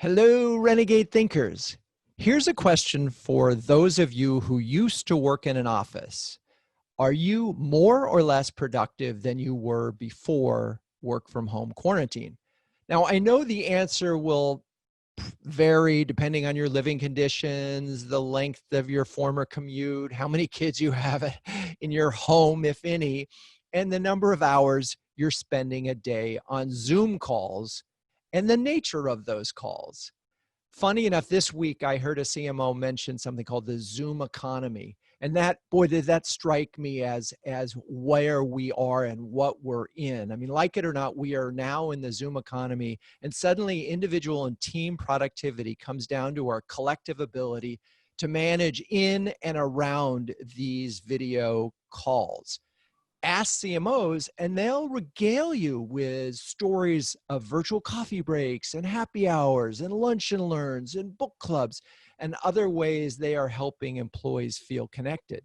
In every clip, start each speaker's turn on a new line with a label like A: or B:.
A: Hello, Renegade Thinkers. Here's a question for those of you who used to work in an office. Are you more or less productive than you were before work from home quarantine? Now, I know the answer will vary depending on your living conditions, the length of your former commute, how many kids you have in your home, if any, and the number of hours you're spending a day on Zoom calls and the nature of those calls. Funny enough, this week I heard a CMO mention something called the Zoom economy. And that, boy, did that strike me as where we are and what we're in. I mean, like it or not, we are now in the Zoom economy, and suddenly individual and team productivity comes down to our collective ability to manage in and around these video calls. Ask CMOs and they'll regale you with stories of virtual coffee breaks and happy hours and lunch and learns and book clubs and other ways they are helping employees feel connected.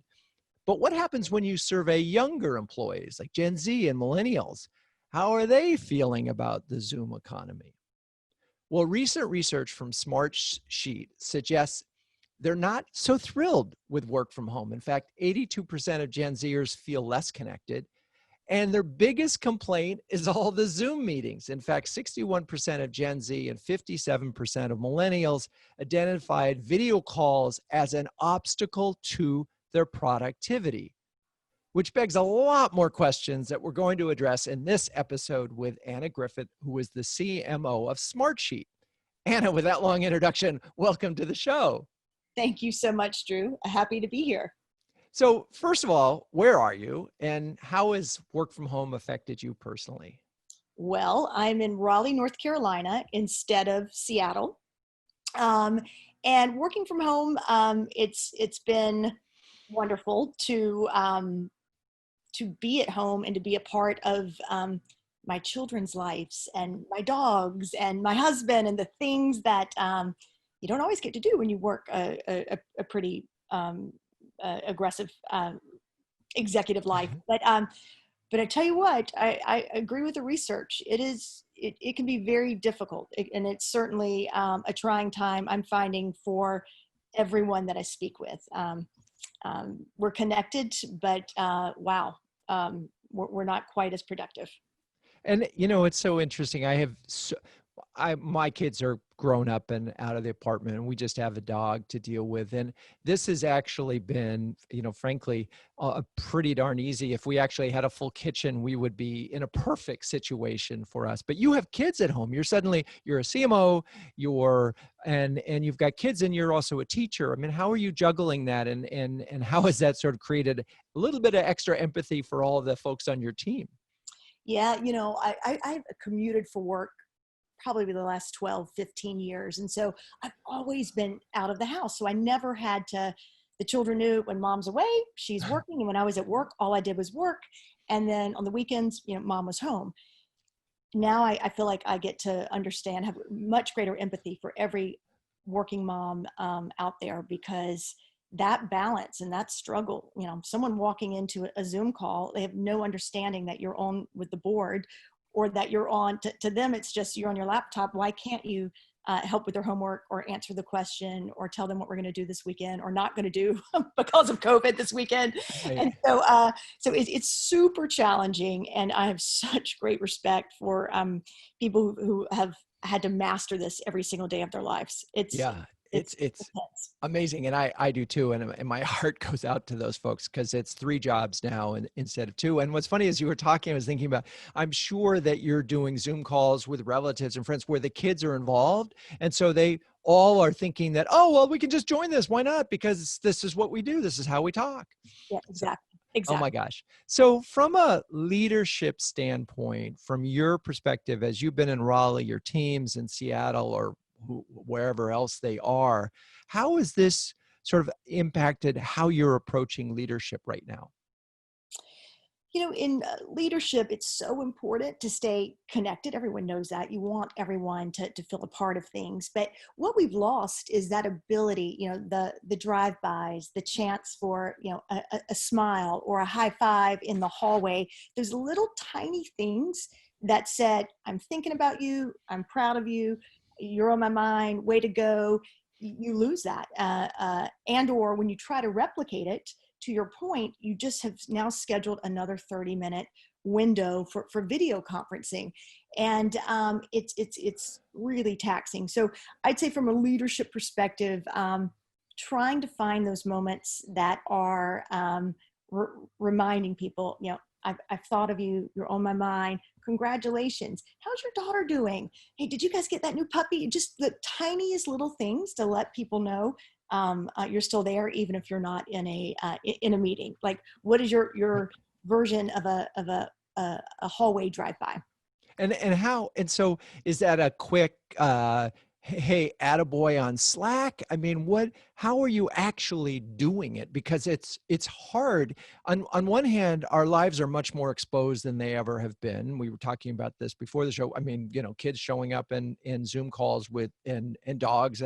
A: But what happens when you survey younger employees like Gen Z and millennials? How are they feeling about the Zoom economy? Well, recent research from Smartsheet suggests they're not so thrilled with work from home. In fact, 82% of Gen Zers feel less connected. And their biggest complaint is all the Zoom meetings. In fact, 61% of Gen Z and 57% of millennials identified video calls as an obstacle to their productivity, which begs a lot more questions that we're going to address in this episode with Anna Griffin, who is the CMO of Smartsheet. Anna, with that long introduction, welcome to the show.
B: Thank you so much, Drew. Happy to be here.
A: So first of all, where are you and how has work from home affected you personally?
B: Well, I'm in Raleigh, North Carolina instead of Seattle. And working from home, it's been wonderful to be at home and to be a part of my children's lives and my dogs and my husband and the things that you don't always get to do when you work a pretty aggressive executive life. But I tell you what, I agree with the research. It can be very difficult, and it's certainly a trying time I'm finding for everyone that I speak with. We're connected, but wow, we're not quite as productive.
A: And you know, it's so interesting. My kids are grown up and out of the apartment, and we just have a dog to deal with. And this has actually been, frankly, pretty darn easy. If we actually had a full kitchen, we would be in a perfect situation for us. But you have kids at home. You're a CMO, and you've got kids, and you're also a teacher. I mean, how are you juggling that? And how has that sort of created a little bit of extra empathy for all of the folks on your team?
B: Yeah, I've commuted for work probably the last 12, 15 years. And so I've always been out of the house. So I never had the children knew when mom's away, she's working. And when I was at work, all I did was work. And then on the weekends, mom was home. Now I feel like I get to understand, have much greater empathy for every working mom out there, because that balance and that struggle, someone walking into a Zoom call, they have no understanding that you're on with the board, or that you're on, to them, it's just you're on your laptop. Why can't you help with their homework or answer the question or tell them what we're going to do this weekend or not going to do because of COVID this weekend?
A: Right.
B: And so it's super challenging. And I have such great respect for people who have had to master this every single day of their lives. It's
A: amazing. And I do too. And my heart goes out to those folks, because it's 3 jobs now instead of 2. And what's funny is you were talking, I was thinking about, I'm sure that you're doing Zoom calls with relatives and friends where the kids are involved. And so they all are thinking that, oh, well, we can just join this. Why not? Because this is what we do. This is how we talk.
B: Yeah, exactly.
A: Oh my gosh. So from a leadership standpoint, from your perspective, as you've been in Raleigh, your teams in Seattle or wherever else they are, how has this sort of impacted how you're approaching leadership right now?
B: In leadership, it's so important to stay connected. Everyone knows that. You want everyone to feel a part of things. But what we've lost is that ability, the drive-bys, the chance for, a smile or a high five in the hallway, those little tiny things that said, I'm thinking about you, I'm proud of you. you're on my mind, way to go, you lose that. And or when you try to replicate it, to your point, you just have now scheduled another 30-minute window for video conferencing. And it's really taxing. So I'd say from a leadership perspective, trying to find those moments that are reminding people, I've thought of you, you're on my mind, congratulations, how's your daughter doing, hey, did you guys get that new puppy? Just the tiniest little things to let people know you're still there, even if you're not in a meeting. Like, what is your version of a hallway drive-by?
A: And so is that a quick hey, attaboy on Slack? I mean, how are you actually doing it? Because it's hard. On one hand, our lives are much more exposed than they ever have been. We were talking about this before the show. I mean, kids showing up in Zoom calls with and dogs,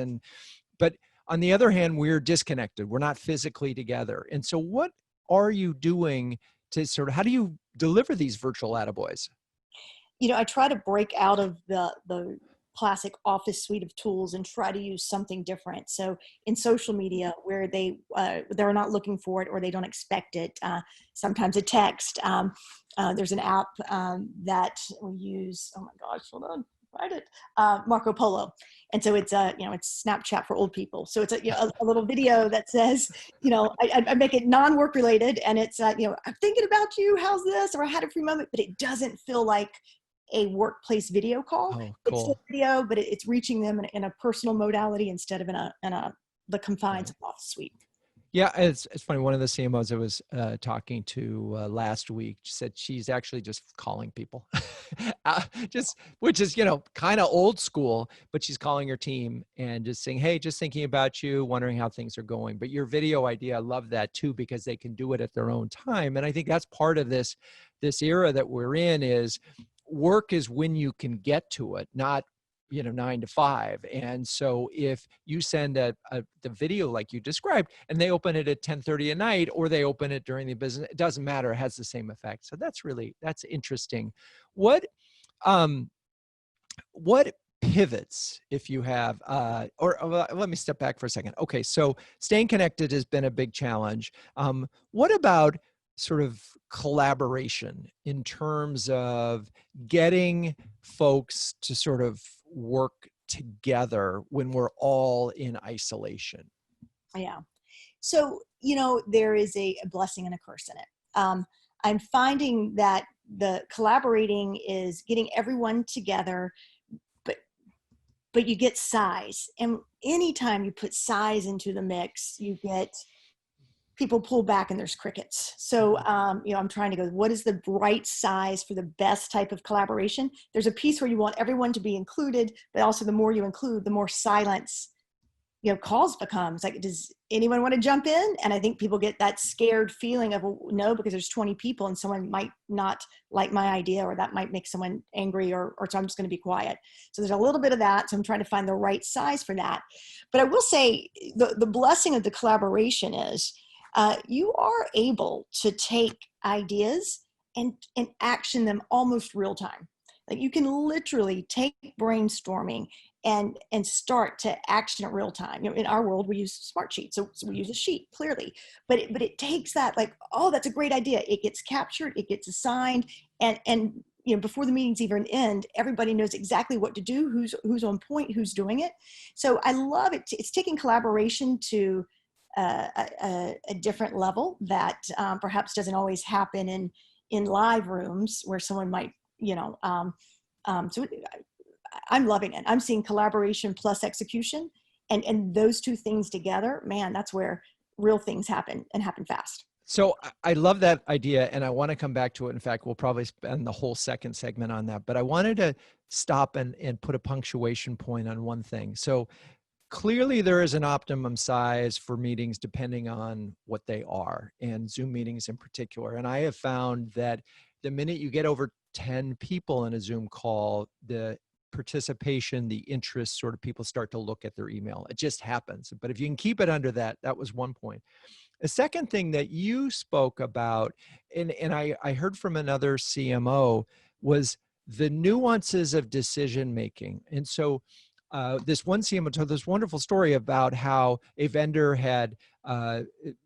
A: but on the other hand, we're disconnected. We're not physically together. And so what are you doing to how do you deliver these virtual attaboys?
B: I try to break out of the classic office suite of tools and try to use something different. So in social media, where they're not looking for it or they don't expect it, sometimes a text. There's an app that we use. Oh my gosh, hold on, find it. Marco Polo, and so it's it's Snapchat for old people. So it's a little video that says, I make it non-work related, and it's I'm thinking about you. How's this? Or I had a free moment, but it doesn't feel like a workplace video call.
A: Oh,
B: It's
A: cool.
B: still video, but it's reaching them in a personal modality instead of in the confines of office suite.
A: Yeah, it's funny. One of the CMOs I was talking to last week said she's actually just calling people, which is kind of old school. But she's calling her team and just saying, "Hey, just thinking about you, wondering how things are going." But your video idea, I love that too, because they can do it at their own time. And I think that's part of this era that we're in is work is when you can get to it, not 9 to 5. And so if you send the video like you described and they open it at 10:30 at night, or they open it during the business, it doesn't matter. It has the same effect. So that's interesting. What pivots, if you have, let me step back for a second. Okay. So staying connected has been a big challenge. What about sort of collaboration in terms of getting folks to sort of work together when we're all in isolation?
B: Yeah. So, there is a blessing and a curse in it. I'm finding that the collaborating is getting everyone together, but you get size. And anytime you put size into the mix, you get people pull back and there's crickets. So, I'm trying to go, what is the right size for the best type of collaboration? There's a piece where you want everyone to be included, but also the more you include, the more silence, calls becomes. Like, does anyone want to jump in? And I think people get that scared feeling of, well, no, because there's 20 people and someone might not like my idea, or that might make someone angry, or so I'm just going to be quiet. So there's a little bit of that. So I'm trying to find the right size for that. But I will say the blessing of the collaboration is, you are able to take ideas and action them almost real time. Like, you can literally take brainstorming and start to action it real time. In our world, we use Smartsheet, so we use a sheet, clearly. But it takes that, like, oh, that's a great idea. It gets captured, it gets assigned, and before the meetings even end, everybody knows exactly what to do, who's on point, who's doing it. So I love it. It's taking collaboration to a different level that perhaps doesn't always happen in live rooms where someone might, so I'm loving it. I'm seeing collaboration plus execution, and those two things together, man, that's where real things happen, and happen fast.
A: So I love that idea, and I want to come back to it. In fact, we'll probably spend the whole second segment on that, but I wanted to stop and put a punctuation point on one thing. So clearly there is an optimum size for meetings depending on what they are, and Zoom meetings in particular. And I have found that the minute you get over 10 people in a Zoom call, the participation, the interest, sort of people start to look at their email. It just happens. But if you can keep it under that, that was one point. The second thing that you spoke about, and I heard from another CMO, was the nuances of decision making. And so this one CMO told this wonderful story about how a vendor had,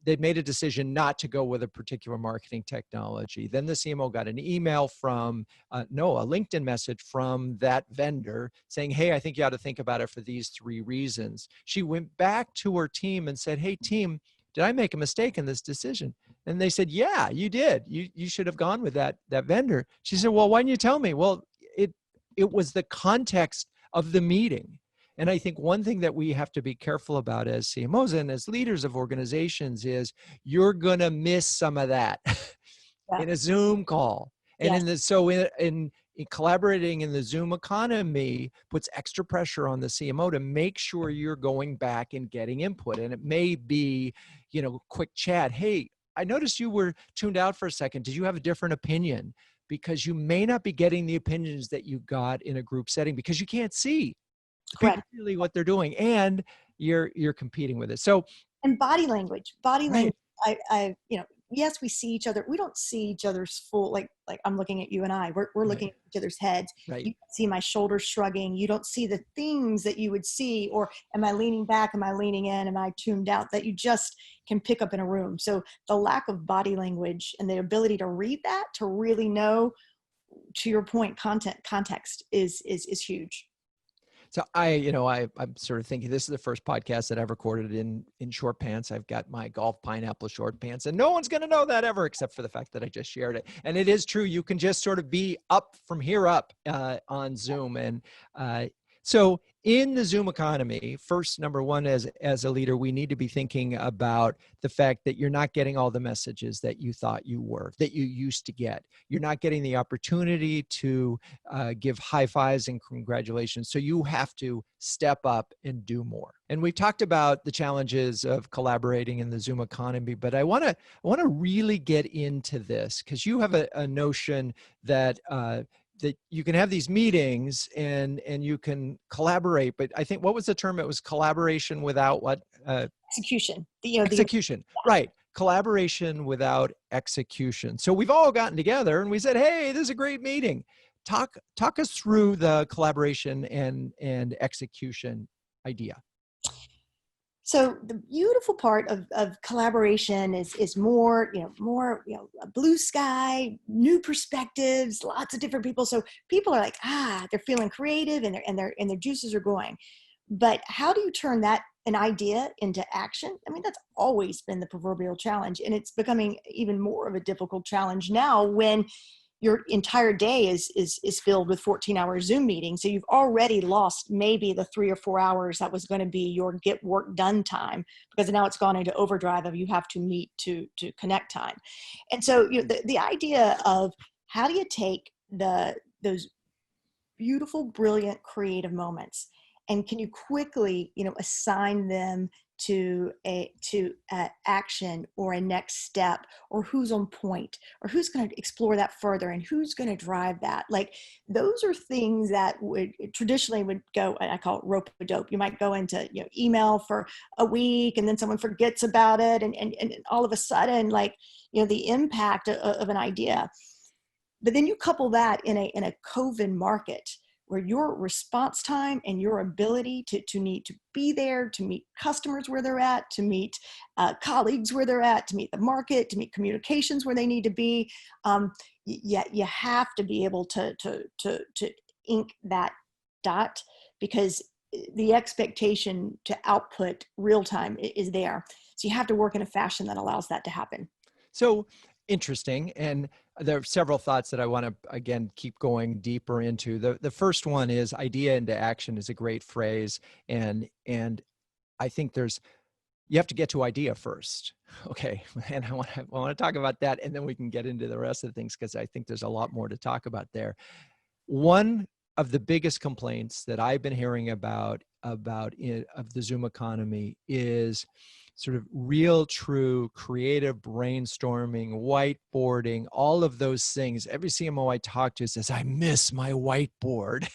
A: they'd made a decision not to go with a particular marketing technology. Then the CMO got an email from, no, a LinkedIn message from that vendor saying, hey, I think you ought to think about it for these 3 reasons. She went back to her team and said, hey, team, did I make a mistake in this decision? And they said, yeah, you did. You should have gone with that vendor. She said, well, why didn't you tell me? Well, it was the context of the meeting. And I think one thing that we have to be careful about as CMOs and as leaders of organizations is you're going to miss some of that
B: Yeah.
A: in a Zoom call. And
B: Yes.
A: in collaborating in the Zoom economy puts extra pressure on the CMO to make sure you're going back and getting input. And it may be, quick chat. Hey, I noticed you were tuned out for a second. Did you have a different opinion? Because you may not be getting the opinions that you got in a group setting because you can't see
B: Correct.
A: really what they're doing, and you're competing with it. So,
B: And body language,
A: right,
B: yes, we see each other. We don't see each other's full, like I'm looking at you and we're
A: right,
B: looking at each other's heads.
A: right.
B: You don't see my shoulders shrugging. You don't see the things that you would see, or am I leaning back? Am I leaning in? Am I tuned out, that you just can pick up in a room? So the lack of body language and the ability to read that, to really know, to your point, context is huge.
A: So I'm sort of thinking this is the first podcast that I've recorded in short pants. I've got my golf pineapple short pants, and no one's going to know that ever, except for the fact that I just shared it. And it is true. You can just sort of be up from here up on Zoom. And so in the Zoom economy, first, number one, as a leader, we need to be thinking about the fact that you're not getting all the messages that you thought that you used to get. You're not getting the opportunity to give high fives and congratulations. So you have to step up and do more. And we talked about the challenges of collaborating in the Zoom economy, but I want to really get into this because you have a notion that that you can have these meetings and you can collaborate, but I think, what was the term? It was collaboration without what?
B: Execution.
A: Execution, right. Collaboration without execution. So we've all gotten together and we said, hey, this is a great meeting. Talk us through the collaboration and execution idea.
B: So the beautiful part of collaboration is more, a blue sky, new perspectives, lots of different people. So people are like, they're feeling creative and their juices are going. But how do you turn an idea into action? I mean, that's always been the proverbial challenge, and it's becoming even more of a difficult challenge now when your entire day is filled with 14-hour Zoom meetings. So you've already lost maybe the 3 or 4 hours that was going to be your get work done time, because now it's gone into overdrive of you have to meet to connect time. And so the idea of how do you take those beautiful, brilliant, creative moments, and can you quickly assign them to action or a next step, or who's on point, or who's going to explore that further, and who's going to drive that? Like, those are things that would traditionally would go, I call it rope-a-dope. You might go into email for a week and then someone forgets about it, and all of a sudden, the impact of an idea. But then you couple that in a COVID market, where your response time and your ability to need to be there, to meet customers where they're at, to meet colleagues where they're at, to meet the market, to meet communications where they need to be, you have to be able to ink that dot, because the expectation to output real time is there. So you have to work in a fashion that allows that to happen.
A: So interesting. And there are several thoughts that I want to, again, keep going deeper into. The first one is idea into action is a great phrase. And I think you have to get to idea first. Okay. And I want to talk about that, and then we can get into the rest of the things, because I think there's a lot more to talk about there. One of the biggest complaints that I've been hearing about of the Zoom economy is sort of real, true, creative brainstorming, whiteboarding, all of those things. Every CMO I talk to says, I miss my whiteboard.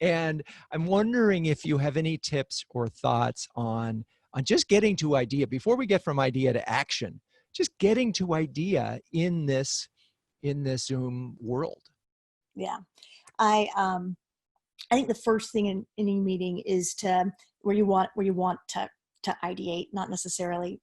A: And I'm wondering if you have any tips or thoughts on just getting to idea, before we get from idea to action, just getting to idea in this Zoom world.
B: Yeah. I think the first thing in any meeting is where you want to ideate, not necessarily,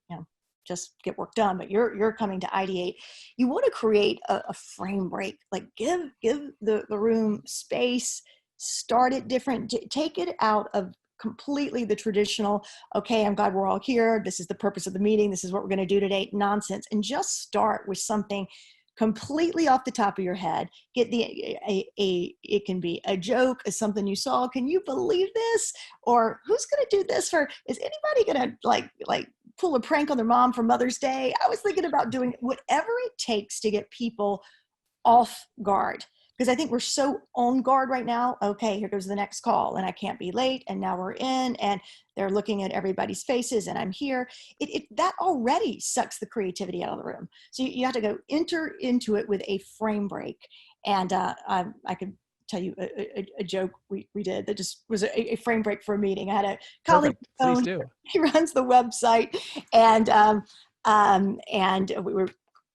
B: just get work done, but you're coming to ideate. You want to create a frame break, like give the room space, start it different, take it out of completely the traditional, okay, I'm glad we're all here, this is the purpose of the meeting, this is what we're going to do today, nonsense, and just start with something completely off the top of your head. Get it can be a joke, something you saw, can you believe this, or who's going to do this is anybody going to like pull a prank on their mom for Mother's Day? I was thinking about doing whatever it takes to get people off guard, because I think we're so on guard right now. Okay, here goes the next call and I can't be late, and now we're in and they're looking at everybody's faces and I'm here. That already sucks the creativity out of the room. So you have to go enter into it with a frame break. And I could tell you a joke we did that just was a frame break for a meeting. I had a colleague,
A: please do.
B: He runs the website, and we were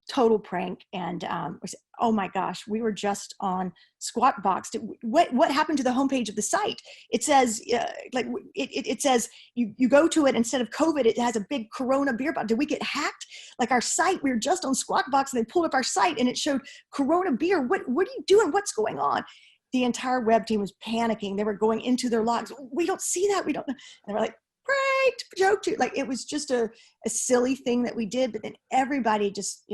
B: total prank. And we said, oh my gosh, we were just on Squawk Box. What happened to the homepage of the site? It says it says you go to it, instead of COVID, it has a big Corona beer bottle. Did we get hacked? Like our site, we were just on Squawk Box and they pulled up our site and it showed Corona beer. What are you doing? What's going on? The entire web team was panicking. They were going into their logs. We don't see that. We don't know. And they were like, pranked, joke too. Like, it was just a silly thing that we did, but then everybody just,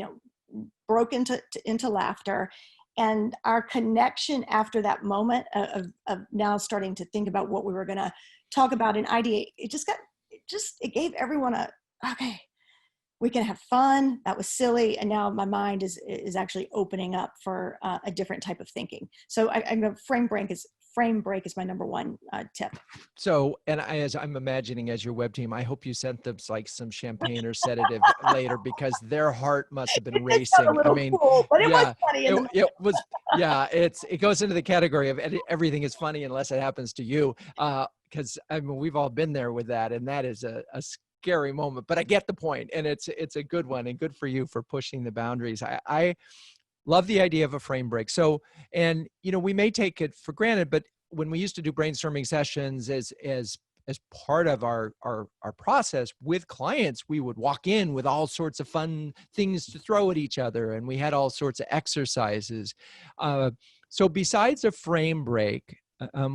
B: broke into laughter. And our connection after that moment of now starting to think about what we were going to talk about and ideate, it gave everyone okay, we can have fun. That was silly. And now my mind is actually opening up for a different type of thinking. So I know frame break is my number one tip.
A: So, and as I'm imagining, as your web team, I hope you sent them like some champagne or sedative later, because their heart must have been racing.
B: I mean, cool, but it was funny.
A: It was, yeah, it goes into the category of everything is funny unless it happens to you. Because I mean, we've all been there with that, and that is a scary moment, but I get the point, and it's a good one, and good for you for pushing the boundaries. I love the idea of a frame break. So, and we may take it for granted, but when we used to do brainstorming sessions as part of our process with clients, we would walk in with all sorts of fun things to throw at each other, and we had all sorts of exercises. So besides a frame break,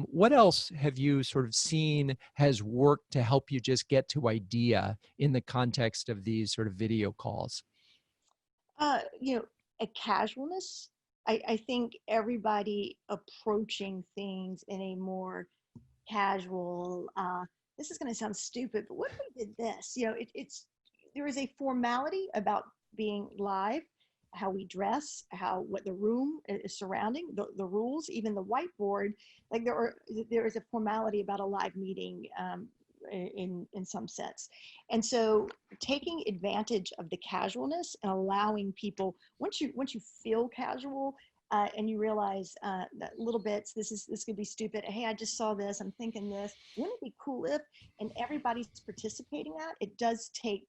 A: what else have you sort of seen has worked to help you just get to idea in the context of these sort of video calls?
B: A casualness. I think everybody approaching things in a more casual, this is going to sound stupid, but what if we did this? There is a formality about being live, how we dress, what the room is surrounding, the rules, even the whiteboard. Like there is a formality about a live meeting in some sense. And so taking advantage of the casualness and allowing people, once you feel casual and you realize that little bits, this could be stupid. Hey, I just saw this, I'm thinking this. Wouldn't it be cool if, and everybody's participating at, it does take,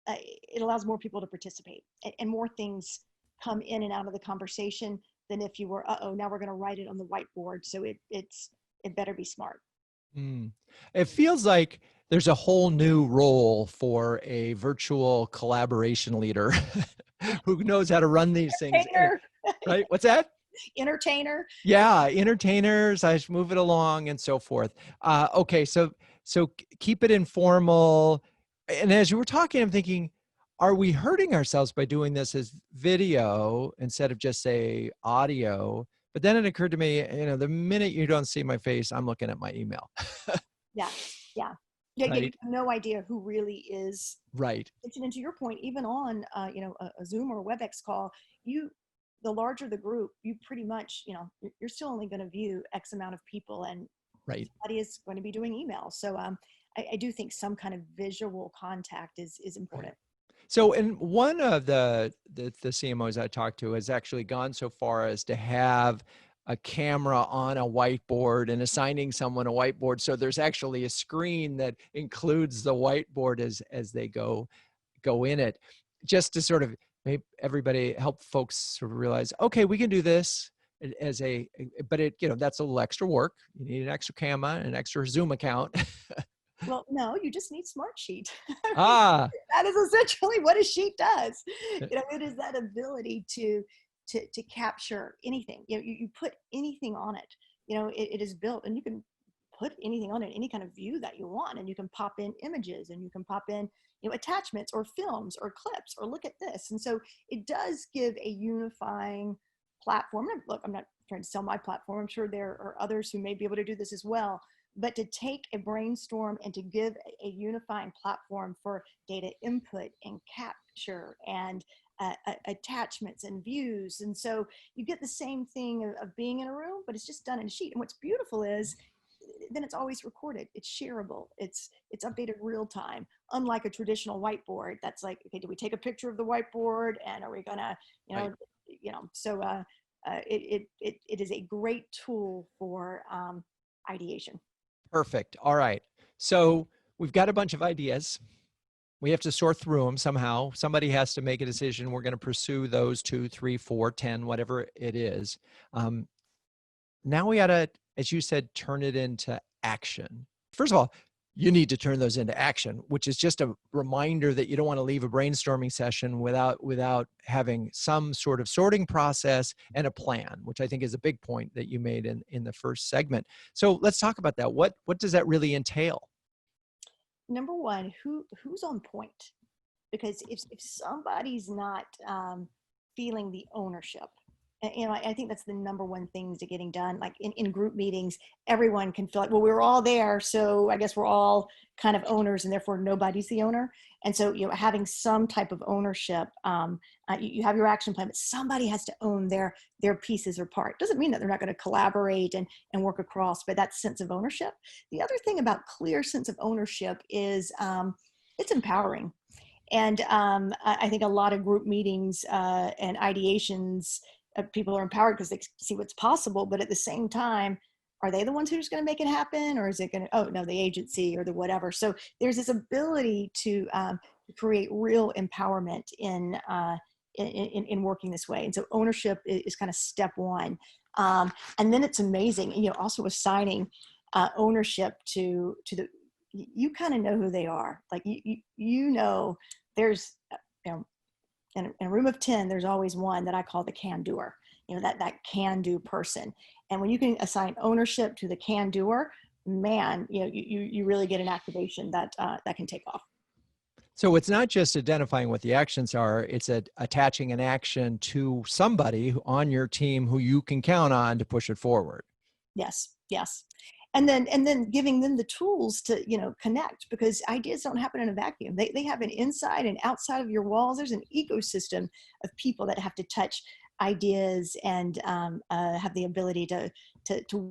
B: it allows more people to participate, and more things come in and out of the conversation than if you were, now we're going to write it on the whiteboard. So it better be smart.
A: It feels like there's a whole new role for a virtual collaboration leader who knows how to run these things. Right? What's that?
B: Entertainer.
A: Yeah, entertainers. I just move it along and so forth. Okay, so keep it informal. And as you were talking, I'm thinking, are we hurting ourselves by doing this as video instead of just say audio? But then it occurred to me, the minute you don't see my face, I'm looking at my email.
B: Yeah. Right? You have no idea who really is.
A: Right.
B: And to your point, even on a Zoom or a WebEx call, the larger the group, you pretty much, you're still only going to view X amount of people, and somebody is going to be doing email. So I do think some kind of visual contact is important.
A: So, and one of the CMOs I talked to has actually gone so far as to have a camera on a whiteboard and assigning someone a whiteboard. So there's actually a screen that includes the whiteboard as they go in it, just to sort of make everybody, help folks sort of realize, okay, we can do this. as but that's a little extra work. You need an extra camera, an extra Zoom account.
B: Well, no, you just need Smartsheet.
A: Ah,
B: That is essentially what a sheet does. It is that ability to capture anything. You put anything on it. It is built, and you can put anything on it, any kind of view that you want, and you can pop in images, and you can pop in attachments or films or clips, or look at this. And so it does give a unifying platform. And look, I'm not trying to sell my platform. I'm sure there are others who may be able to do this as well. But to take a brainstorm and to give a unifying platform for data input and capture and attachments and views. And so you get the same thing of being in a room, but it's just done in a sheet. And what's beautiful is then it's always recorded. It's shareable. It's updated real time. Unlike a traditional whiteboard, that's like, okay, do we take a picture of the whiteboard, and are we gonna,
A: right.
B: So it is a great tool for ideation.
A: Perfect. All right. So we've got a bunch of ideas. We have to sort through them somehow. Somebody has to make a decision. We're going to pursue those 2, 3, 4, 10, whatever it is. Now we got to, as you said, turn it into action. First of all, you need to turn those into action, which is just a reminder that you don't want to leave a brainstorming session without having some sort of sorting process and a plan, which I think is a big point that you made in the first segment. So let's talk about that. What does that really entail?
B: Number one, who's on point? Because if somebody's not feeling the ownership, I think that's the number one thing to getting done. Like in group meetings, everyone can feel like, well, we're all there, so I guess we're all kind of owners, and therefore nobody's the owner. And so, having some type of ownership, you have your action plan, but somebody has to own their pieces or part. Doesn't mean that they're not going to collaborate and work across, but that sense of ownership. The other thing about clear sense of ownership is it's empowering. And I think a lot of group meetings and ideations, people are empowered because they see what's possible, but at the same time, are they the ones who's going to make it happen, or is it going to, oh no, the agency or the whatever? So there's this ability to create real empowerment in working this way. And so ownership is kind of step one. And then it's amazing, also assigning ownership to the, you kind of know who they are. Like, there's, in a room of 10, there's always one that I call the can-doer, that can-do person. And when you can assign ownership to the can-doer, man, you really get an activation that can take off.
A: So it's not just identifying what the actions are, it's attaching an action to somebody on your team who you can count on to push it forward.
B: Yes. And then giving them the tools to, connect, because ideas don't happen in a vacuum. They happen inside and outside of your walls. There's an ecosystem of people that have to touch ideas and have the ability to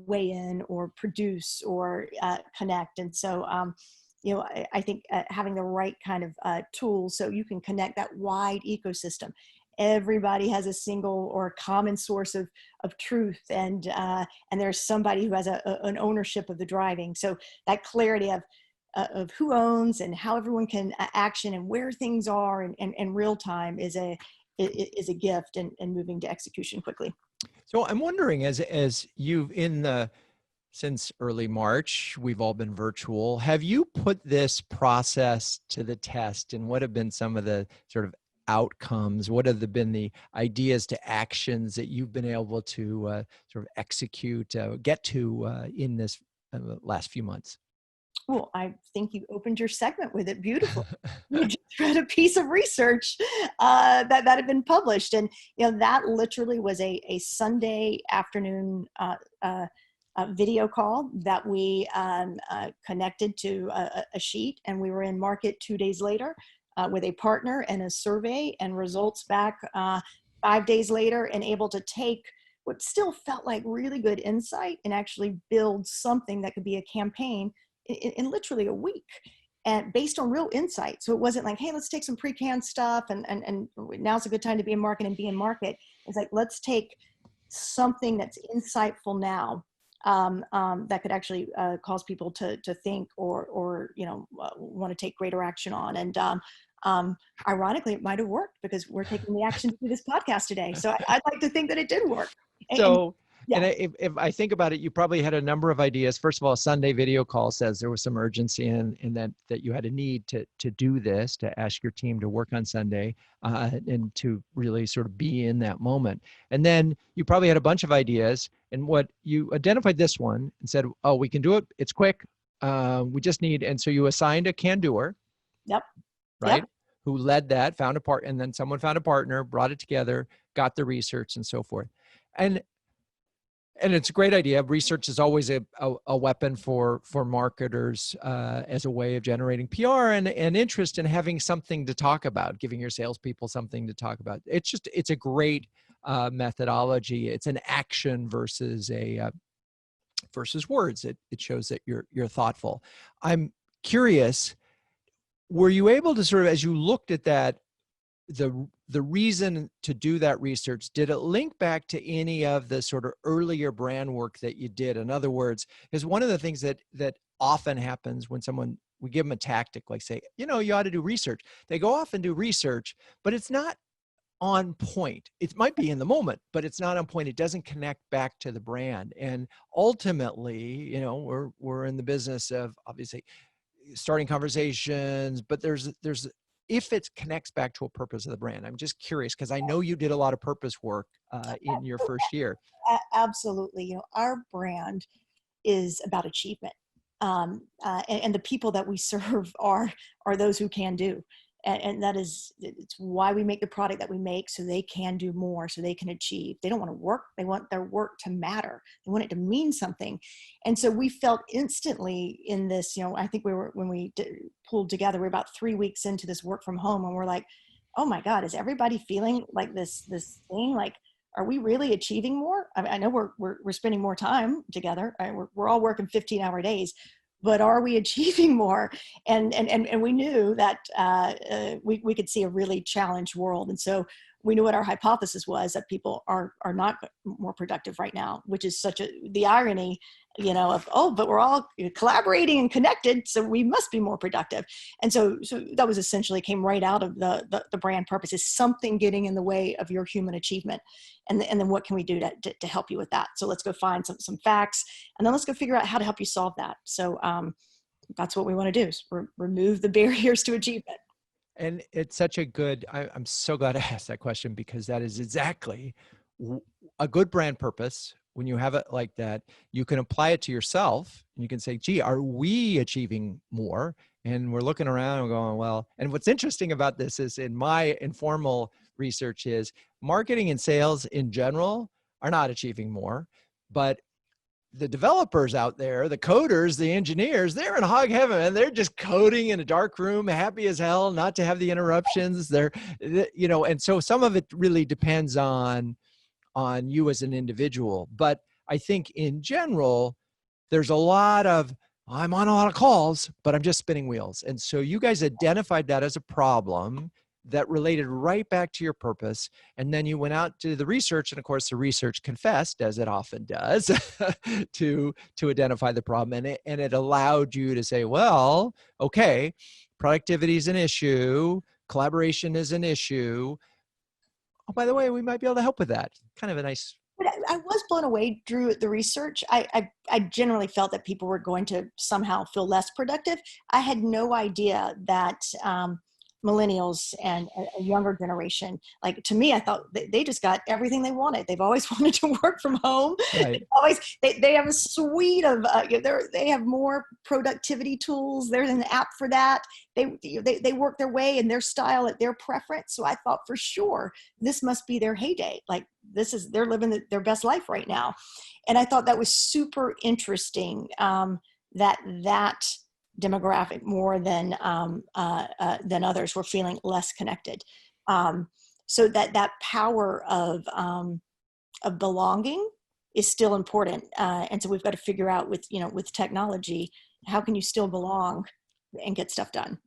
B: weigh in or produce or connect. And so, I think having the right kind of tools so you can connect that wide ecosystem. Everybody has a single or common source of truth, and there's somebody who has an ownership of the driving. So that clarity of who owns and how everyone can action and where things are in real time is a gift, and moving to execution quickly.
A: So I'm wondering, as you've since early March, we've all been virtual. Have you put this process to the test, and what have been some of the sort of outcomes? What have been the ideas to actions that you've been able to sort of execute, get to in this last few months?
B: Well, I think you opened your segment with it beautifully. You just read a piece of research that had been published, and that literally was a Sunday afternoon video call that we connected to a sheet, and we were in market 2 days later with a partner and a survey and results back 5 days later, and able to take what still felt like really good insight and actually build something that could be a campaign in literally a week, and based on real insight. So it wasn't like, hey, let's take some pre-canned stuff and now's a good time to be in market and be in market. It's like, let's take something that's insightful now that could actually cause people to think or want to take greater action on. And ironically, it might have worked because we're taking the action to do this podcast today. So I'd like to think that it did work.
A: So And
B: Yes.
A: if I think about it, you probably had a number of ideas. First of all, a Sunday video call says there was some urgency in that you had a need to do this, to ask your team to work on Sunday, and to really sort of be in that moment. And then you probably had a bunch of ideas, and what you identified this one and said, oh, we can do it. It's quick. We just need, and so you assigned a can-doer,
B: Yep. Yep.
A: right? Who led that, found a part, and then someone found a partner, brought it together, got the research and so forth. And it's a great idea. Research is always a weapon for marketers as a way of generating PR and interest in having something to talk about, giving your salespeople something to talk about. It's a great methodology. It's an action versus versus words. It shows that you're thoughtful. I'm curious, were you able to sort of, as you looked at that, the reason to do that research, did it link back to any of the sort of earlier brand work that you did? In other words, is one of the things that often happens when we give them a tactic, like say, you ought to do research. They go off and do research, but it's not on point. It might be in the moment, but it's not on point. It doesn't connect back to the brand. And ultimately, we're in the business of obviously starting conversations, but there's if it connects back to a purpose of the brand. I'm just curious because I know you did a lot of purpose work in your first year.
B: Absolutely. Our brand is about achievement. And the people that we serve are those who can do. And that is, it's why we make the product that we make, so they can do more, so they can achieve. They don't want to work. They want their work to matter. They want it to mean something. And so we felt instantly in this, I think when we pulled together, we're about 3 weeks into this work from home, and we're like, oh my God, is everybody feeling like this thing? Like, are we really achieving more? I know we're spending more time together. We're all working 15-hour days, but are we achieving more? And we knew that we could see a really challenged world. And so we knew what our hypothesis was, that people are not more productive right now, which is the irony, but we're all collaborating and connected, so we must be more productive. And so that was essentially came right out of the brand purpose, is something getting in the way of your human achievement. And then what can we do to help you with that? So let's go find some facts, and then let's go figure out how to help you solve that. So that's what we want to do, is remove the barriers to achievement.
A: And it's such a good, I'm so glad I asked that question, because that is exactly a good brand purpose. When you have it like that, you can apply it to yourself, and you can say, gee, are we achieving more? And we're looking around and going, well, and what's interesting about this is, in my informal research, is marketing and sales in general are not achieving more, but the developers out there, the coders, the engineers, they're in hog heaven, and they're just coding in a dark room, happy as hell, not to have the interruptions. And so some of it really depends on you as an individual. But I think in general, there's a lot of, I'm on a lot of calls, but I'm just spinning wheels. And so you guys identified that as a problem that related right back to your purpose. And then you went out to the research, and of course the research confessed, as it often does, to identify the problem. And it allowed you to say, well, okay, productivity is an issue, collaboration is an issue. Oh, by the way, we might be able to help with that. Kind of a nice.
B: But I was blown away, Drew, at the research. I generally felt that people were going to somehow feel less productive. I had no idea that millennials and a younger generation, like, to me, I thought they just got everything they wanted. They've always wanted to work from home.
A: Right.
B: They have a suite of they have more productivity tools. There's an app for that. They work their way in their style at their preference. So I thought, for sure, this must be their heyday. Like, they're living their best life right now. And I thought that was super interesting, that demographic, more than others, were feeling less connected. So that power of belonging is still important. And so we've got to figure out with technology, how can you still belong and get stuff done?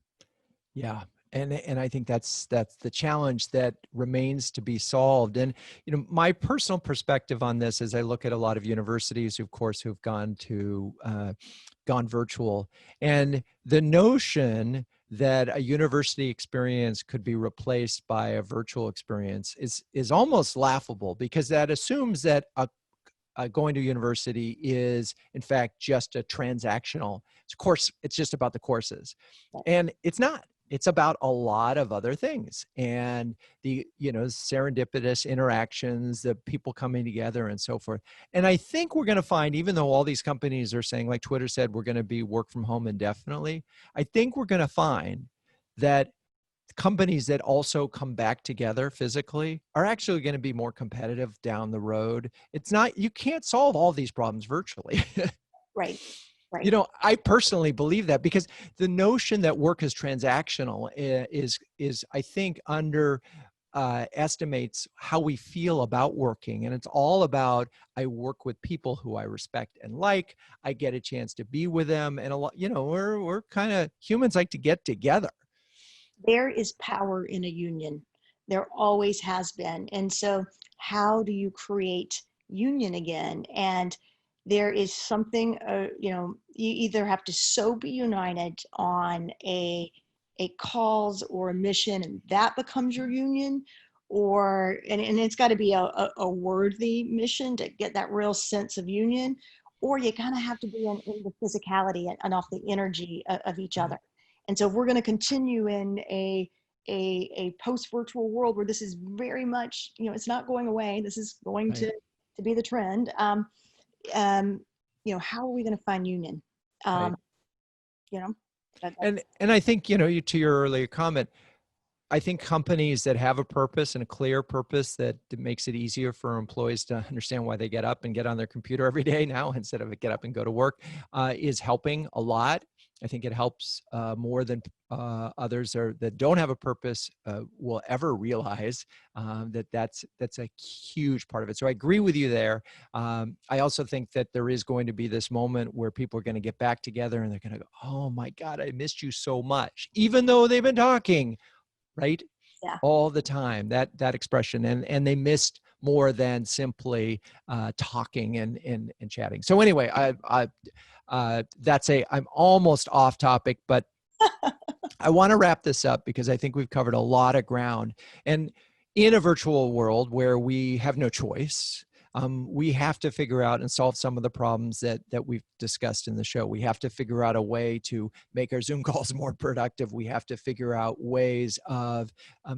B: Yeah.
A: And I think that's the challenge that remains to be solved. And my personal perspective on this, as I look at a lot of universities, of course, who've gone virtual, and the notion that a university experience could be replaced by a virtual experience is almost laughable, because that assumes that going to university is in fact just a transactional course. It's just about the courses, and it's not. It's about a lot of other things, and the serendipitous interactions, the people coming together, and so forth. And I think we're going to find, even though all these companies are saying, like Twitter said, we're going to be work from home indefinitely, I think we're going to find that companies that also come back together physically are actually going to be more competitive down the road. It's not, you can't solve all these problems virtually.
B: Right. Right.
A: I personally believe that, because the notion that work is transactional is I think estimates how we feel about working. And it's all about, I work with people who I respect and like, I get a chance to be with them. And a lot, we're kind of, humans like to get together.
B: There is power in a union. There always has been. And so how do you create union again? And there is something, you either have to so be united on a cause or a mission, and that becomes your union, or, and it's got to be a worthy mission to get that real sense of union, or you kind of have to be in the physicality and off the energy of each other. And so if we're going to continue in a post-virtual world where this is very much, it's not going away, this is going
A: Right.
B: to be the trend, how are we going to find union?
A: Right.
B: And
A: I think, to your earlier comment, I think companies that have a purpose and a clear purpose that makes it easier for employees to understand why they get up and get on their computer every day now instead of get up and go to work is helping a lot. I think it helps more than others that don't have a purpose will ever realize that's a huge part of it. So I agree with you there. I also think that there is going to be this moment where people are going to get back together and they're going to go, oh my God, I missed you so much, even though they've been talking, right?
B: Yeah.
A: All the time, that expression, and they missed more than simply talking and chatting. So anyway, I'm almost off topic, but I want to wrap this up because I think we've covered a lot of ground. And in a virtual world where we have no choice, we have to figure out and solve some of the problems that we've discussed in the show. We have to figure out a way to make our Zoom calls more productive. We have to figure out ways of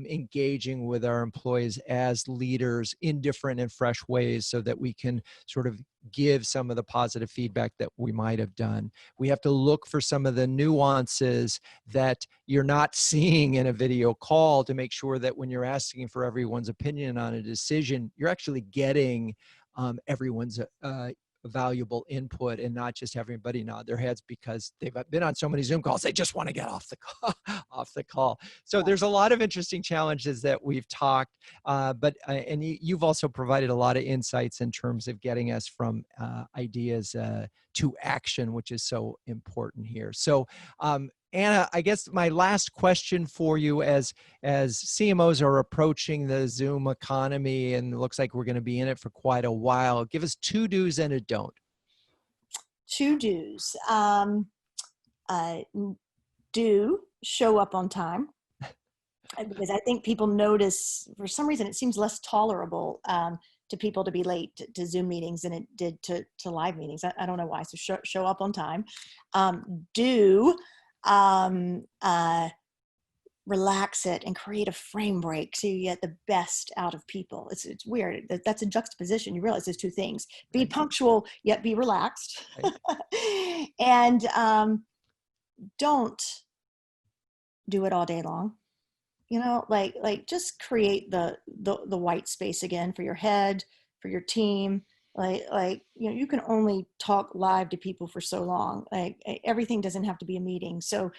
A: engaging with our employees as leaders in different and fresh ways so that we can sort of give some of the positive feedback that we might have done. We have to look for some of the nuances that you're not seeing in a video call to make sure that when you're asking for everyone's opinion on a decision, you're actually getting everyone's valuable input and not just everybody nod their heads because they've been on so many Zoom calls. They just want to get off the call. So there's a lot of interesting challenges that we've talked, and you've also provided a lot of insights in terms of getting us from ideas to action, which is so important here. So Anna, I guess my last question for you, as CMOs are approaching the Zoom economy and it looks like we're going to be in it for quite a while, give us 2 do's and a don't.
B: 2 do's. Do show up on time, because I think people notice, for some reason, it seems less tolerable to people to be late to Zoom meetings than it did to live meetings. I don't know why. So show up on time. Relax it and create a frame break so you get the best out of people. It's weird. That's a juxtaposition. You realize there's 2 things. Be punctual, yet be relaxed. Right. And don't do it all day long. Like just create the white space again for your head, for your team. You can only talk live to people for so long. Everything doesn't have to be a meeting. So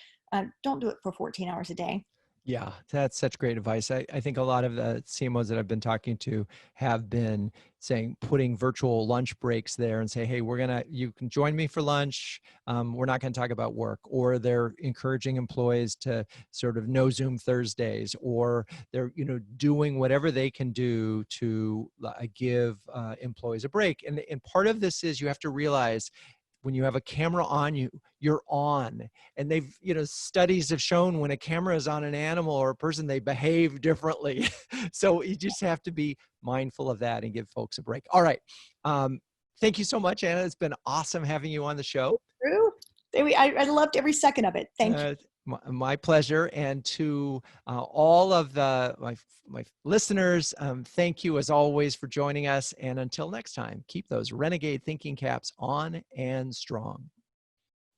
B: don't do it for 14 hours a day.
A: Yeah, that's such great advice. I think a lot of the CMOs that I've been talking to have been saying, putting virtual lunch breaks there and say, hey, you can join me for lunch. We're not going to talk about work. Or they're encouraging employees to sort of no Zoom Thursdays, or they're, doing whatever they can do to give employees a break. And part of this is you have to realize, when you have a camera on you, you're on. And they've, studies have shown when a camera is on an animal or a person, they behave differently. So you just have to be mindful of that and give folks a break. All right. Thank you so much, Anna. It's been awesome having you on the show.
B: True. I loved every second of it. Thank you.
A: My pleasure. And to all of my listeners, thank you as always for joining us. And until next time, keep those renegade thinking caps on and strong.